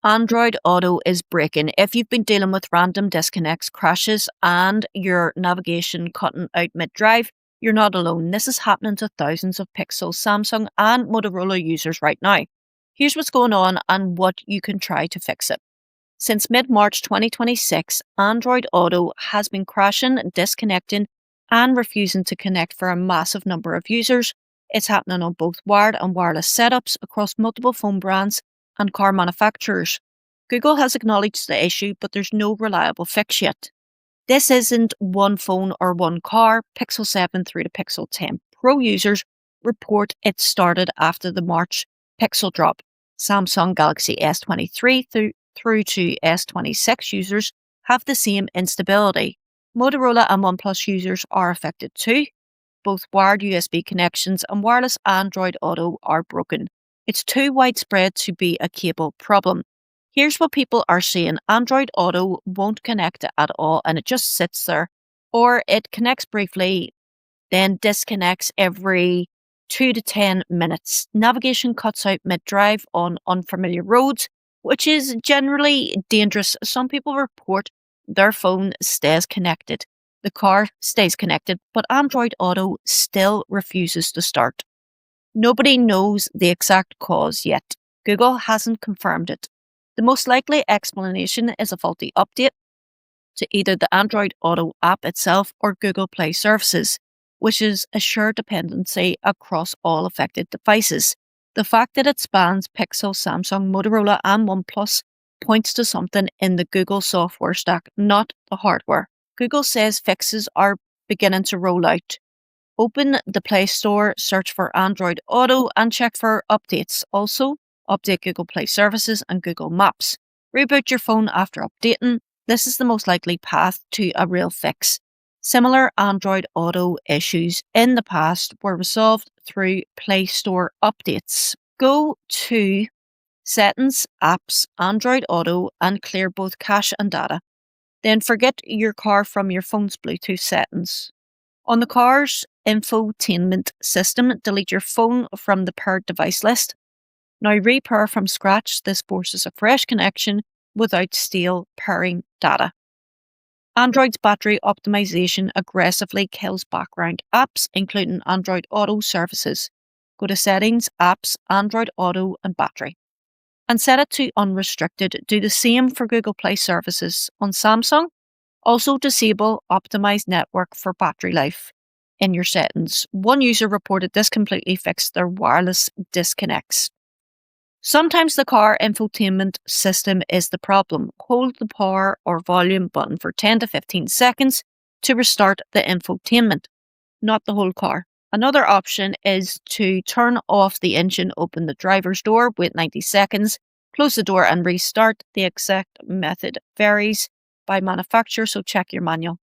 Android Auto is breaking. If you've been dealing with random disconnects, crashes, and your navigation cutting out mid-drive, you're not alone. This is happening to thousands of Pixel, Samsung, and Motorola users right now. Here's what's going on and what you can try to fix it. Since mid-March 2026, Android Auto has been crashing, disconnecting, and refusing to connect for a massive number of users. It's happening on both wired and wireless setups across multiple phone brands and car manufacturers. Google has acknowledged the issue, but there's no reliable fix yet. This isn't one phone or one car. Pixel 7 through to Pixel 10 Pro users report it started after the March Pixel drop. Samsung Galaxy S23 through to S26 users have the same instability. Motorola and OnePlus users are affected too. Both wired USB connections and wireless Android Auto are broken. It's too widespread to be a cable problem. Here's what people are saying. Android Auto won't connect at all and it just sits there. Or it connects briefly, then disconnects every 2 to 10 minutes. Navigation cuts out mid-drive on unfamiliar roads, which is generally dangerous. Some people report their phone stays connected. The car stays connected, but Android Auto still refuses to start. Nobody knows the exact cause yet. Google hasn't confirmed it. The most likely explanation is a faulty update to either the Android Auto app itself or Google Play services, which is a shared dependency across all affected devices. The fact that it spans Pixel, Samsung, Motorola, and OnePlus points to something in the Google software stack, not the hardware. Google says fixes are beginning to roll out. Open the Play Store, search for Android Auto, and check for updates. Also, update Google Play Services and Google Maps. Reboot your phone after updating. This is the most likely path to a real fix. Similar Android Auto issues in the past were resolved through Play Store updates. Go to Settings, Apps, Android Auto, and clear both cache and data. Then forget your car from your phone's Bluetooth settings. On the car's infotainment system, delete your phone from the paired device list. Now repair from scratch. This forces a fresh connection without stale pairing data. Android's battery optimization aggressively kills background apps, including Android Auto services. Go to Settings, Apps, Android Auto, and Battery. And set it to unrestricted. Do the same for Google Play services on Samsung. Also disable Optimized Network for battery life in your settings. One user reported this completely fixed their wireless disconnects. Sometimes the car infotainment system is the problem. Hold the power or volume button for 10 to 15 seconds to restart the infotainment, not the whole car. Another option is to turn off the engine, open the driver's door, wait 90 seconds, close the door and restart. The exact method varies by manufacturer, so check your manual.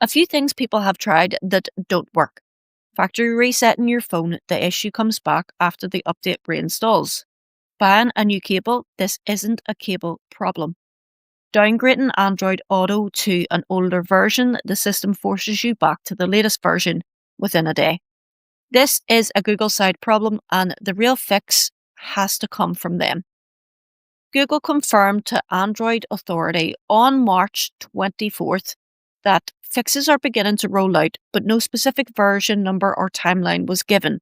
A few things people have tried that don't work. Factory resetting your phone, the issue comes back after the update reinstalls. Buying a new cable, this isn't a cable problem. Downgrading Android Auto to an older version, the system forces you back to the latest version within a day. This is a Google side problem and the real fix has to come from them. Google confirmed to Android Authority on March 24th that fixes are beginning to roll out, but no specific version number or timeline was given.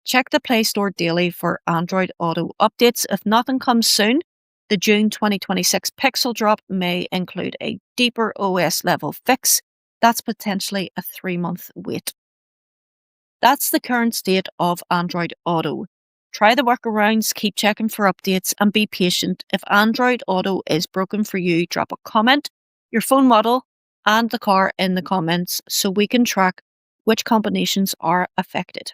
Check the Play Store daily for Android Auto updates. If nothing comes soon, the June 2026 Pixel drop may include a deeper OS level fix. That's potentially a 3-month wait. That's the current state of Android Auto. Try the workarounds, keep checking for updates, and be patient. If Android Auto is broken for you, drop a comment, your phone model, and the car in the comments so we can track which combinations are affected.